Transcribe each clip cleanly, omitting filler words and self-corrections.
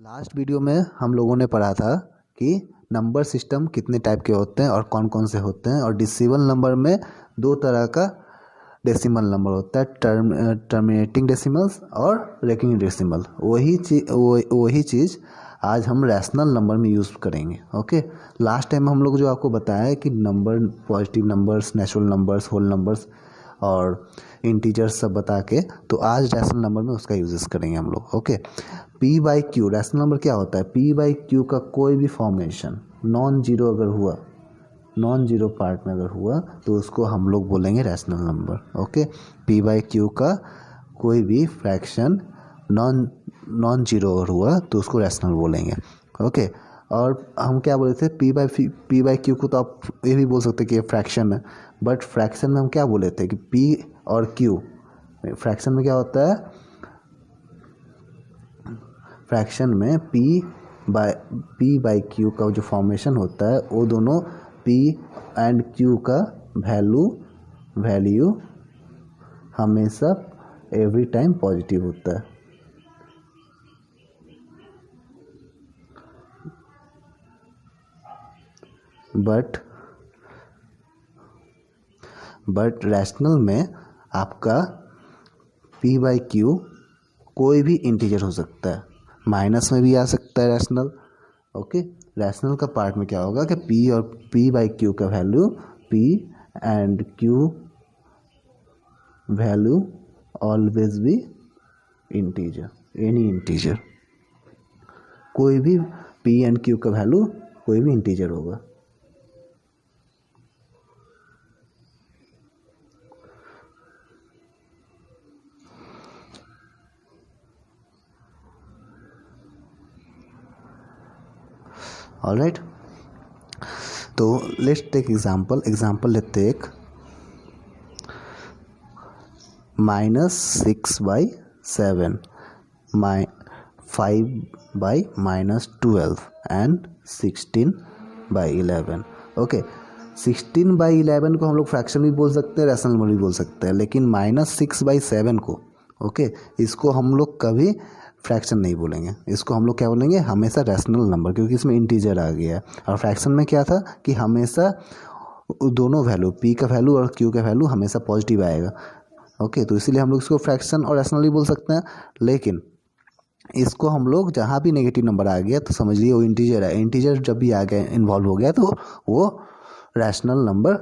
Last video में हम लोगों ने पढ़ा था कि नंबर सिस्टम कितने टाइप के होते हैं और कौन कौन से होते हैं, और डेसिमल नंबर में दो तरह का डेसिमल नंबर होता है, टर्मिनेटिंग डेसिमल्स और रेकिंग डेसिमल। वही चीज़ आज हम रैशनल नंबर में यूज़ करेंगे। ओके, लास्ट टाइम हम लोग जो आपको बताया है कि number, positive numbers, natural numbers, whole numbers और इंटीजर्स सब बता के, तो आज रैशनल नंबर में उसका यूजेस करेंगे हम लोग। Okay, P by Q rational number क्या होता है? पी बाई क्यू का कोई भी फॉर्मेशन नॉन जीरो अगर हुआ, नॉन जीरो पार्ट में अगर हुआ तो उसको हम लोग बोलेंगे rational number. Okay, P by Q का कोई भी फ्रैक्शन नॉन जीरो अगर हुआ तो उसको रैशनल बोलेंगे। ओके, और हम क्या बोले थे? पी बाई क्यू को तो आप ये भी बोल सकते कि ये फ्रैक्शन है, बट फ्रैक्शन में हम क्या बोले थे कि पी और क्यू, फ्रैक्शन में क्या होता है? फ्रैक्शन में पी बाई क्यू का जो फॉर्मेशन होता है वो दोनों पी एंड क्यू का वैल्यू हमेशा एवरी टाइम पॉजिटिव होता है। बट रैशनल में आपका पी बाई क्यू कोई भी इंटीजर हो सकता है, माइनस में भी आ सकता है रैशनल। ओके, रैशनल का पार्ट में क्या होगा कि पी बाई क्यू का value, P and Q value always be integer, any integer, कोई भी पी एंड क्यू का वैल्यू कोई भी इंटीजर होगा। ऑलराइट, तो लेट्स टेक एग्जाम्पल लेते एक -6/7, 5/-12 एंड 16/11। ओके, 16/11 को हम लोग फ्रैक्शन भी बोल सकते हैं, रैशनल नंबर भी बोल सकते हैं, लेकिन -6/7 को, ओके, इसको हम लोग कभी फ्रैक्शन नहीं बोलेंगे। इसको हम लोग क्या बोलेंगे? हमेशा रैशनल नंबर, क्योंकि इसमें इंटीजर आ गया है। और फ्रैक्शन में क्या था कि हमेशा दोनों वैल्यू, पी का वैल्यू और क्यू का वैल्यू हमेशा पॉजिटिव आएगा। ओके, तो इसीलिए हम लोग इसको फ्रैक्शन और रैशनल भी बोल सकते हैं। लेकिन इसको हम लोग जहाँ भी नेगेटिव नंबर आ गया तो समझिए वो इंटीजर है। इंटीजर जब भी आ गया, इन्वॉल्व हो गया, तो वो रैशनल नंबर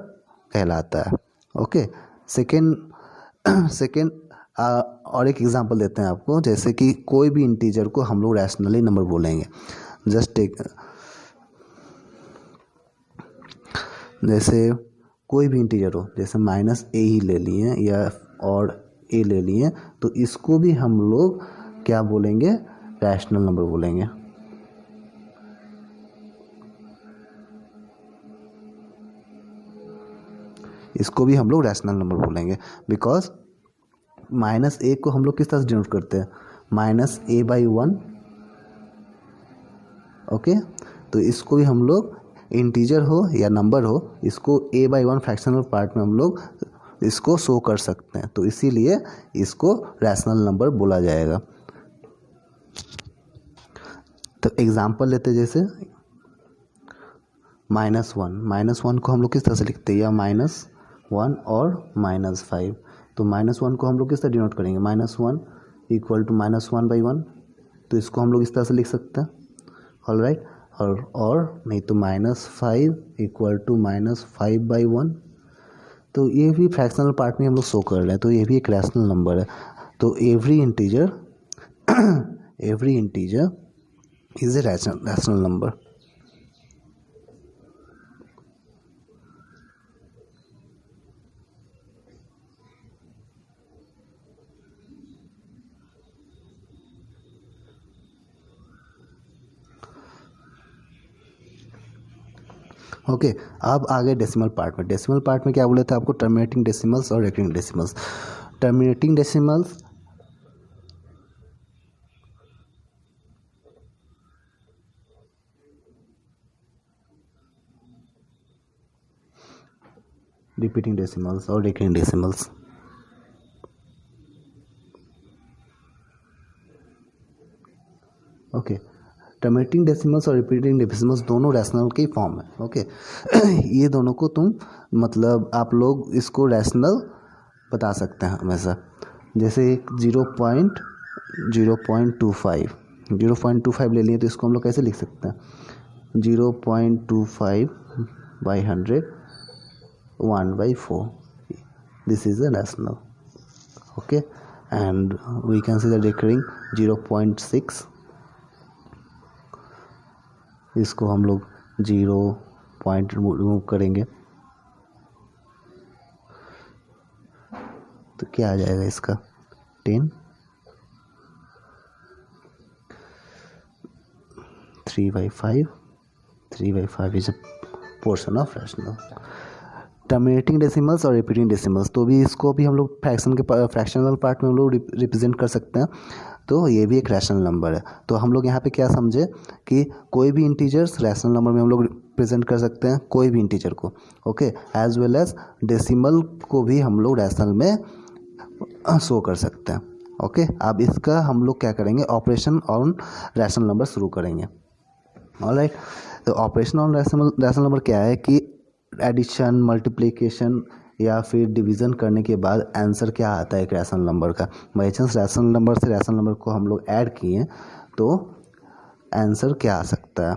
कहलाता है। ओके, सेकेंड और एक एग्जांपल देते हैं आपको, जैसे कि कोई भी इंटीजर को हम लोग रैशनली नंबर बोलेंगे। जैसे कोई भी इंटीजर हो, जैसे -a ही ले लिए या और a ले लिए, तो इसको भी हम लोग क्या बोलेंगे? रैशनल नंबर बोलेंगे। इसको भी हम लोग रैशनल नंबर बोलेंगे, बिकॉज -a को हम लोग किस तरह से डिनोट करते हैं? -a/1। ओके, तो इसको भी हम लोग, इंटीजर हो या नंबर हो, इसको a/1 फ्रैक्शनल पार्ट में हम लोग इसको शो कर सकते हैं, तो इसीलिए इसको रैशनल नंबर बोला जाएगा। तो एग्जांपल लेते, जैसे -1 को हम लोग किस तरह से लिखते हैं? या -1 और -5, तो -1 को हम लोग किस तरह डिनोट करेंगे? -1 इक्वल टू -1/1, तो इसको हम लोग इस तरह से लिख सकते हैं। ऑलराइट, और नहीं तो -5 इक्वल टू -5/1, तो ये भी फ्रैक्शनल पार्ट में हम लोग शो कर रहे हैं, तो ये भी एक रैशनल नंबर है। तो every integer is a rational number. Okay, अब आगे डेसिमल पार्ट में। डेसिमल पार्ट में क्या बोले थे आपको? टर्मिनेटिंग डेसिमल्स और recurring decimals. Terminating decimals repeating decimals और recurring decimals. Okay, terminating decimals और रिपीटिंग डेसिमल्स दोनों रैशनल के फॉर्म है। ओके ये दोनों को तुम मतलब आप लोग इसको रैशनल बता सकते हैं हमेशा। जैसे 0.25 ले लिए तो इसको हम लोग कैसे लिख सकते हैं 0.25/100 1/4 this is a rational। okay and we can see the recurring 0.6 इसको हम लोग 0 पॉइंट रिमूव करेंगे तो क्या आ जाएगा इसका 10 3/5 is a portion of rational. Terminating decimals और रिपीटिंग डेसिमल्स तो भी इसको भी हम लोग फ्रैक्शनल पार्ट में हम लोग रिप्रेजेंट कर सकते हैं। तो ये भी एक रैशनल नंबर है। तो हम लोग यहाँ पे क्या समझे कि कोई भी इंटीजर्स रैशनल नंबर में हम लोग रिप्रेजेंट कर सकते हैं, कोई भी इंटीजर को। Okay as well as decimal को भी हम लोग रैशनल में शो कर सकते हैं। ओके अब इसका हम लोग क्या करेंगे ऑपरेशन ऑन रैशनल नंबर शुरू करेंगे। ऑलराइट तो ऑपरेशन ऑन रैशनल नंबर क्या है कि एडिशन मल्टीप्लिकेशन या फिर डिवीज़न करने के बाद आंसर क्या आता है एक रैशनल नंबर का। बाई चांस रैशनल नंबर से रैशनल नंबर को हम लोग ऐड किए तो आंसर क्या आ सकता है।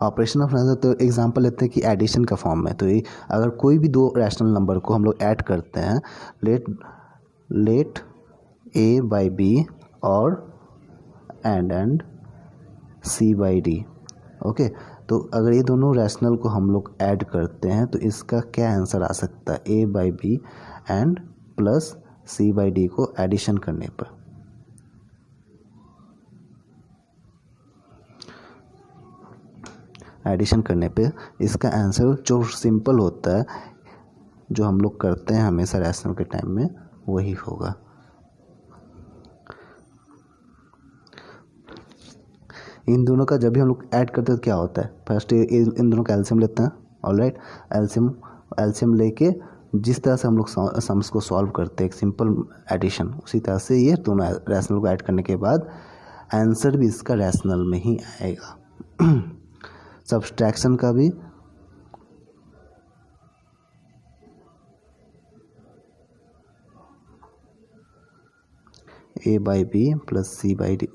ऑपरेशन ऑफ रैशनल तो एग्जांपल लेते हैं कि एडिशन का फॉर्म में। तो ये अगर कोई भी दो रैशनल नंबर को हम लोग ऐड करते हैं लेट a by b और and c by d। Okay तो अगर ये दोनों रैशनल को हम लोग ऐड करते हैं तो इसका क्या आंसर आ सकता है a by b and plus c by d को एडिशन करने पर। एडिशन करने पे इसका आंसर जो सिंपल होता है जो हम लोग करते हैं हमेशा रैशनल के टाइम में वही होगा। इन दोनों का जब भी हम लोग ऐड करते हैं तो क्या होता है फर्स्ट इन दोनों का एलसीएम लेते हैं। ऑलराइट एलसीएम लेके जिस तरह से हम लोग सम्स को सॉल्व करते हैं एक सिंपल एडिशन उसी तरह से ये दोनों रैशनल को ऐड करने के बाद आंसर भी इसका रैशनल में ही आएगा। सब्सट्रैक्शन का भी a by b plus c by d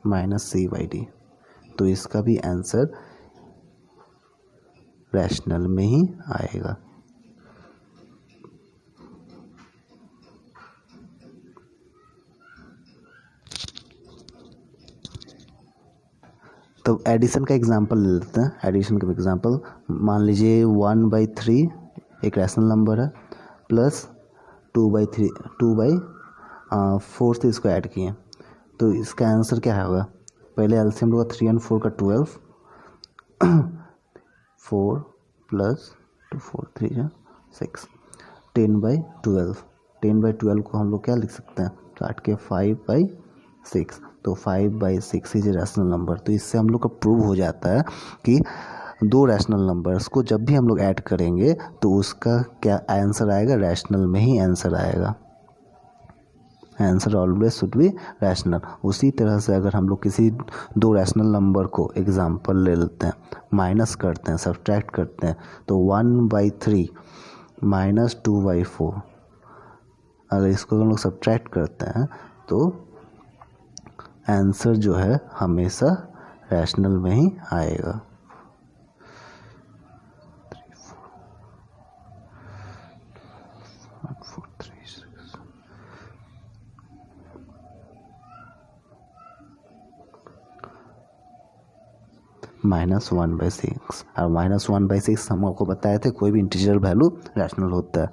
minus c by d तो इसका भी आंसर रैशनल में ही आएगा। तो एडिशन का एग्जांपल ले लेते हैं। एडिशन का एग्जांपल मान लीजिए 1/3 एक रैशनल नंबर है प्लस 2/4 से इसको ऐड किए तो इसका आंसर क्या होगा। पहले एलसीएम होगा 3 और 4 का 12 4 प्लस 2 4 3 6 10/12 10/12 को हम लोग क्या लिख सकते हैं काट के 5/6 तो 5/6 इज रैशनल नंबर। तो इससे हम लोग का प्रूव हो जाता है कि दो रैशनल नंबर्स को जब भी हम लोग ऐड करेंगे तो उसका क्या आंसर आएगा रैशनल में ही आंसर आएगा। Answer always should B rational. उसी तरह से अगर हम लोग किसी दो रैशनल नंबर को एग्जांपल ले लेते हैं माइनस करते हैं सब्ट्रैक्ट करते हैं तो 1/3 माइनस 2/4 अगर इसको हम लोग सब्ट्रैक्ट करते हैं तो आंसर जो है हमेशा रैशनल में ही आएगा। -1/6 और -1/6 हम आपको बताए थे कोई भी इंटीजर वैल्यू रैशनल होता है।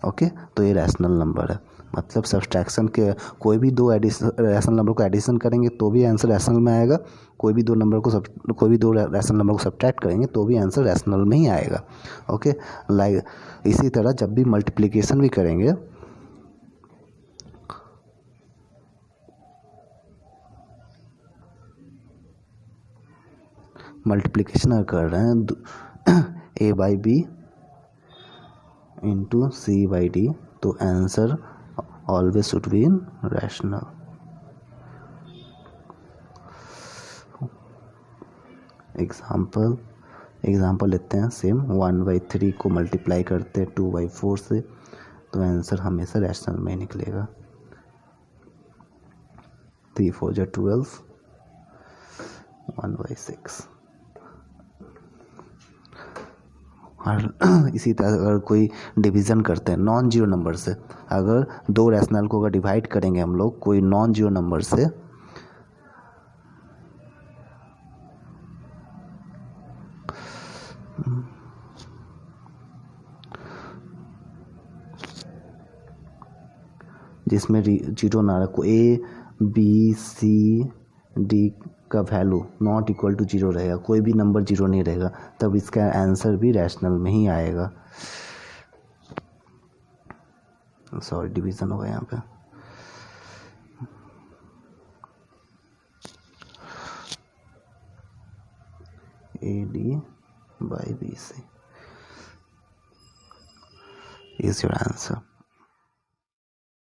ओके तो ये रैशनल नंबर है मतलब सब्सट्रैक्शन के कोई भी दो रैशनल नंबर को एडिशन करेंगे तो भी आंसर रैशनल में आएगा। कोई भी दो रैशनल नंबर को सब्ट्रैक्ट करेंगे तो भी आंसर रैशनल में ही आएगा। ओके लाइक इसी तरह जब भी मल्टीप्लिकेशन भी करेंगे मल्टीप्लिकेशन अगर कर रहे हैं A by B into C by D, तो answer always should be in rational. Example लेते हैं सेम। 1/3 को मल्टीप्लाई करते हैं 2/4 से, तो आंसर हमेशा रैशनल में निकलेगा। 3 4 जा 12, 1/6। और इसी तरह अगर कोई डिवीज़न करते हैं नॉन जीरो नंबर से, अगर दो रैशनल को अगर डिवाइड करेंगे हम लोग कोई नॉन जीरो नंबर से, जिसमें जीरो ना रखो, ए बी सी डी का value not equal to zero रहेगा, कोई भी नंबर जीरो नहीं रहेगा, तब इसका आंसर भी रैशनल में ही आएगा। सॉरी डिवीजन होगा यहाँ पे। A D by B C is your answer.